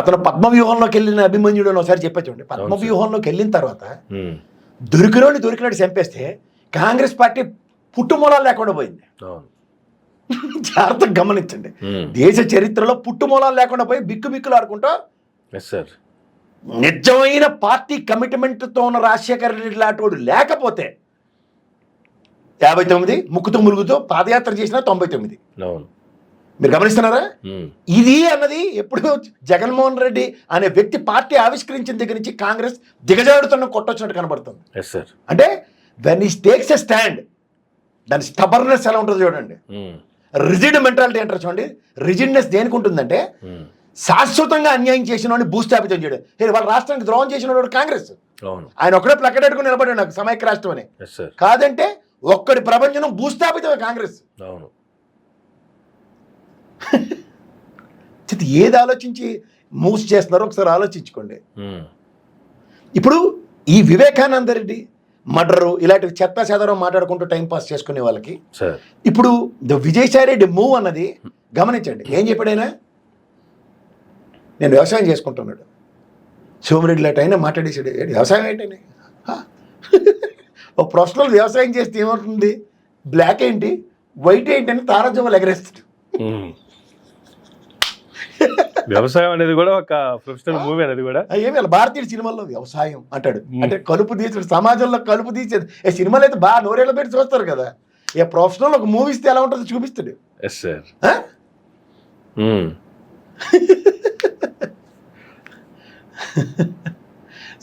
అతను పద్మవ్యూహంలోకి వెళ్ళిన అభిమన్యుడు అని ఒకసారి చెప్పా చూడండి. పద్మవ్యూహంలోకి వెళ్ళిన తర్వాత దొరికినట్టు చంపేస్తే కాంగ్రెస్ పార్టీ పుట్టుమూలాలు లేకుండా పోయింది. జాగ్రత్తగా గమనించండి. దేశ చరిత్రలో పుట్టుమూలాలు లేకుండా పోయి బిక్కులు ఆడుకుంటూ నిజమైన పార్టీ కమిట్మెంట్తో ఉన్న రాజశేఖర రెడ్డి లాంటి లేకపోతే 59 ముక్కుతూ ములుగుతూ పాదయాత్ర చేసిన 99. మీరు గమనిస్తున్నారా? ఇది అన్నది ఎప్పుడు జగన్మోహన్ రెడ్డి అనే వ్యక్తి పార్టీ ఆవిష్కరించిన దగ్గర నుంచి కాంగ్రెస్ దిగజాడుతున్న కొట్టొచ్చినట్టు కనబడుతుంది. అంటే వెన్ ఈ టేక్స్ ఎ స్టాండ్, దాని స్టబర్నెస్ ఎలా ఉంటుందో చూడండి. రిజిడ్ మెంటాలిటీ అంటారు చూడండి. రిజిడ్నెస్ దేనికి ఉంటుందంటే శాశ్వతంగా అన్యాయం చేసిన వాడిని భూస్థాపితం చేయడం. వాళ్ళ రాష్ట్రానికి ద్రోహం చేసిన వాడు కాంగ్రెస్. ఆయన ఒక్కడే ప్లకెట్టుకుని నిలబడాడు నాకు సమైక్య రాష్ట్రం అని. కాదంటే ఒక్కడి ప్రపంచం భూస్థాపితమే కాంగ్రెస్. ఏది ఆలోచించి మూవ్స్ చేస్తున్నారో ఒకసారి ఆలోచించుకోండి. ఇప్పుడు ఈ వివేకానంద రెడ్డి మర్డరు ఇలాంటి చెత్త చెదరం మాట్లాడుకుంటూ టైంపాస్ చేసుకునే వాళ్ళకి ఇప్పుడు విజయసాయి రెడ్డి మూవ్ అన్నది గమనించండి. ఏం చెప్పాడైనా, నేను వ్యవసాయం చేసుకుంటున్నాడు. సోమిరెడ్డి లాంటి అయినా మాట్లాడేసాడు. వ్యవసాయం ఏంటని, ఒక ప్రొఫెషనల్ వ్యవసాయం చేస్తే ఏమవుతుంది, బ్లాక్ ఏంటి వైట్ ఏంటి అని తారాజువ్వలు ఎగరేస్తాడు. వ్యవసాయం అనేది కూడా ఒక ప్రొఫెషనల్ మూవీ అనేది కూడా ఏమి భారతీయ సినిమాల్లో వ్యవసాయం అంటాడు. అంటే కలుపు తీసాడు, సమాజంలో కలుపు తీసేది. ఏ సినిమాలు అయితే బాగా నోరేళ్ళ పెట్టి చూస్తారు కదా. ఏ ప్రొఫెషనల్ ఒక మూవీ ఇస్తే ఎలా ఉంటుందో చూపిస్తాడు.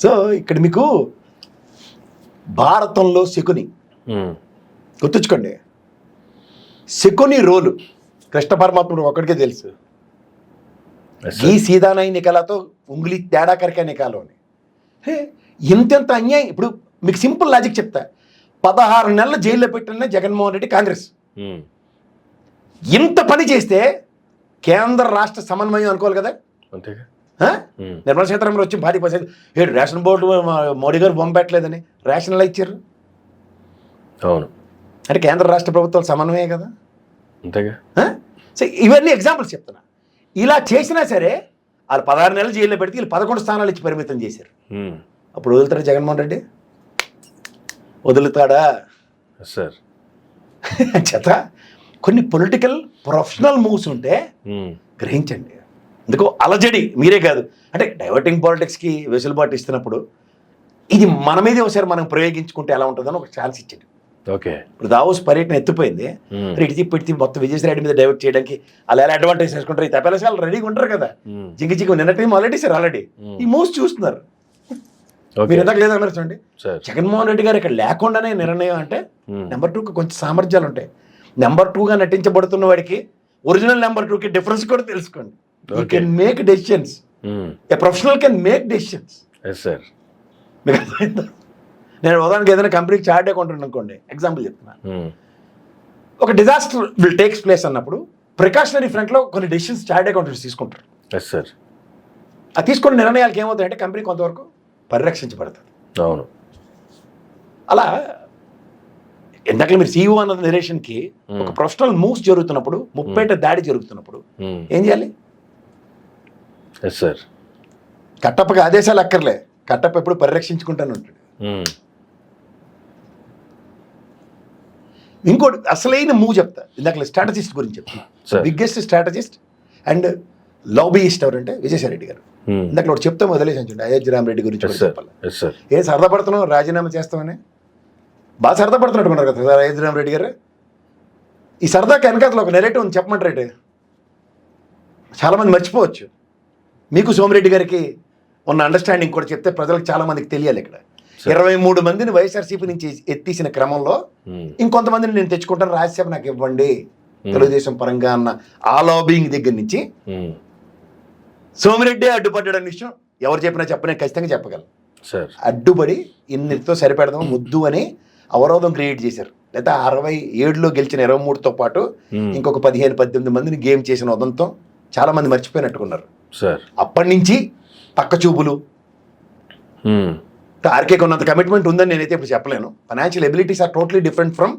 సో ఇక్కడ మీకు భారతంలో శకుని గుర్తుంచుకోండి. శకుని రోలు కృష్ణ పరమాత్ముడు ఒక్కడికే తెలుసు. ఈ సీదానాయి నికాలతో ఉంగిలి తేడా కరికే నికాలో అని. ఇంతెంత అన్యాయం. ఇప్పుడు మీకు సింపుల్ లాజిక్ చెప్తా. 16 నెలలు జైల్లో పెట్టిన జగన్మోహన్ రెడ్డి కాంగ్రెస్ ఇంత పని చేస్తే కేంద్ర రాష్ట్ర సమన్వయం అనుకోవాలి కదా. నిర్మలా సీతారామన్ వచ్చి 10% రేషన్ బోర్డు మోడీ గారు బొమ్మ పెట్టలేదని రేషన్ ఎలా ఇచ్చారు? అవును, అంటే కేంద్ర రాష్ట్ర ప్రభుత్వాలు సమన్వయం కదా. అంతేగా. సో ఇవన్నీ ఎగ్జాంపుల్స్ చెప్తున్నా. ఇలా చేసినా సరే వాళ్ళు 16 నెలలు జైల్లో పెడితే వీళ్ళు 11 స్థానాలు ఇచ్చి పరిమితం చేశారు. అప్పుడు వదులుతాడా జగన్మోహన్ రెడ్డి? వదులుతాడా? సార్ చేత కొన్ని పొలిటికల్ ప్రొఫెషనల్ మూవ్స్ ఉంటే గ్రహించండి. ఎందుకో అలజడి మీరే కాదు, అంటే డైవర్టింగ్ పాలిటిక్స్కి వెసులుబాటు ఇస్తున్నప్పుడు ఇది మన మీదే ఒకసారి మనం ప్రయోగించుకుంటే ఎలా ఉంటుందని ఒక ఛాన్స్ ఇచ్చాడు. ఓకే, ఇప్పుడు దావోస్ పర్యటన ఎత్తిపోయింది. ఇటు పెడితే మొత్తం విజయసాయి రెడ్డి మీద డైవర్ట్ చేయడానికి అలా ఎలా అడ్వాంటేజ్ చేసుకుంటారు. ఈ తప్పేసాలు రెడీగా ఉంటారు కదా. జింగి నిన్న టైం ఆల్రెడీ సార్ ఆల్రెడీ ఈ మూవ్స్ చూస్తున్నారు. మీరు ఎంతకు లేదన్నారు చూడండి. జగన్మోహన్ రెడ్డి గారు ఇక్కడ లేకుండానే నిర్ణయం అంటే నెంబర్ 2కి కొంచెం సామర్థ్యాలు ఉంటాయి. నెంబర్ 2గా నటించబడుతున్న వాడికి ఒరిజినల్ నెంబర్ 2కి డిఫరెన్స్ కూడా తెలుసుకోండి. You can make decisions. A professional can make decisions. మీకు అర్థమైందా? నేను ఉదాహరణకి ఏదైనా కంపెనీకి చార్ట్ అకౌంట్ అనుకోండి, ఎగ్జాంపుల్ చెప్తున్నాను. ఒక డిజాస్టర్ విల్ టేక్స్ ప్లేస్ అన్నప్పుడు ప్రికాషనరీ ఫ్రంట్లో కొన్ని డెసిషన్స్ చార్ట్ అకౌంటెంట్స్ తీసుకుంటారు. ఆ తీసుకున్న నిర్ణయాలకు ఏమవుతాయంటే కంపెనీ కొంతవరకు పరిరక్షించబడుతుంది. అవును, అలా ఇందాక మీరు సీఈఓ అన్న నిరేషన్కి ఒక ప్రొఫెషనల్ మూవ్స్ జరుగుతున్నప్పుడు, ముప్పేట దాడి జరుగుతున్నప్పుడు ఏం చేయాలి? కట్టప్పకి ఆదేశాలు అక్కర్లే, కట్టప్ప ఎప్పుడు పరిరక్షించుకుంటానే ఉంటాడు. ఇంకోటి అసలైన మూవ్ చెప్తా. ఇందాక స్ట్రాటజిస్ట్ గురించి చెప్తున్నా. బిగ్గెస్ట్ స్ట్రాటజిస్ట్ అండ్ లాబీయిస్ట్ ఎవరంటే విజయసాయి రెడ్డి గారు. ఇందాక ఒకటి చెప్తాం వదిలేసాను చూడండి. అయోధ్య రామరెడ్డి గురించి చెప్పాలి. ఏం సరదా పడుతున్నావు, రాజీనామా చేస్తామని బాగా సరదా పడుతున్నట్టుకున్నారు కదా సార్ అయోధ్య రామరెడ్డి గారు. ఈ సరదాకి వెనకాతలో ఒక నెరేటివ్ ఉంది, చెప్పమంటారేంటి? చాలామంది మర్చిపోవచ్చు. మీకు సోమిరెడ్డి గారికి ఉన్న అండర్స్టాండింగ్ కూడా చెప్తే ప్రజలకు చాలా మందికి తెలియాలి. ఇక్కడ 23 మందిని వైఎస్ఆర్సీపీ నుంచి ఎత్తేసిన క్రమంలో ఇంకొంతమందిని నేను తెచ్చుకుంటాను, రాజ్యసభ నాకు ఇవ్వండి తెలుగుదేశం పరంగా అన్న ఆ లాబింగ్ దగ్గర నుంచి సోమిరెడ్డి అడ్డుపడ్డాడన్న విషయం ఎవరు చెప్పినా చెప్పనే ఖచ్చితంగా చెప్పగలను. అడ్డుపడి ఇన్నితో సరిపెడదాం ముద్దు అని అవరోధం క్రియేట్ చేశారు. లేదా 67లో గెలిచిన 23తో పాటు ఇంకొక 15-18 మందిని గేమ్ చేసిన ఉదంతం చాలా మంది మర్చిపోయినట్టుకున్నారు. అప్పటి నుంచి పక్క చూపులు. ఆర్కే కొన్నంత కమిట్మెంట్ ఉందని నేనైతే ఇప్పుడు చెప్పలేను. Financial abilities are totally different from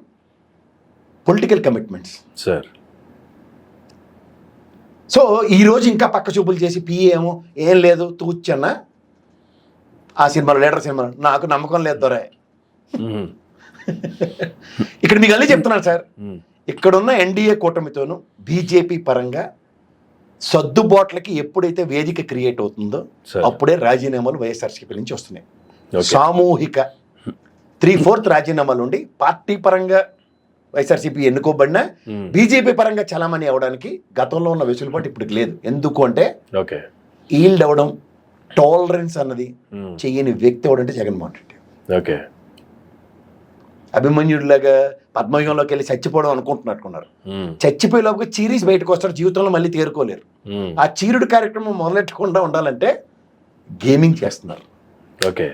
political commitments. So ఈ రోజు ఇంకా పక్క చూపులు చేసి పిఏ ఏమో ఏం లేదు తూచన్న ఆ సినిమాలో లీడర్ సినిమా నాకు నమ్మకం లేదు దొరే. ఉమ్. ఇక్కడ మీకు అన్నీ చెప్తున్నాను సార్, ఉమ్. ఇక్కడున్న ఎన్డీఏ కూటమితోనూ బీజేపీ పరంగా సర్దుబాట్లకి ఎప్పుడైతే వేదిక క్రియేట్ అవుతుందో సరే. అప్పుడే రాజీనామాలు వైఎస్ఆర్సీపీ నుంచి వస్తున్నాయి. ఓకే. సామూహిక 3/4 రాజీనామాలు ఉండి పార్టీ పరంగా వైఎస్ఆర్సీపీ ఎన్నుకోబడినా ఉమ్. బీజేపీ పరంగా చలామణి అవడానికి గతంలో ఉన్న వెసులుబాటు ఇప్పుడు లేదు. ఎందుకు అంటే ఓకే. ఈల్డ్ అవ్వడం, టాలరెన్స్ అన్నది ఉమ్. చెయ్యని వ్యక్తి ఎవడంటే జగన్మోహన్ రెడ్డి. ఓకే. అభిమన్యుడిలాగా పద్మవ్యూహంలోకి వెళ్ళి చచ్చిపోవడం అనుకుంటున్నట్టుకున్నారు. ఉమ్. చచ్చిపోయేలోపు చీరీస్ బయటకు వస్తారు, జీవితంలో మళ్ళీ తేరుకోలేరు. ఉమ్. ఆ చీరుడు కార్యక్రమం మొదలెట్టకుండా ఉండాలంటే గేమింగ్ చేస్తున్నారు. ఓకే.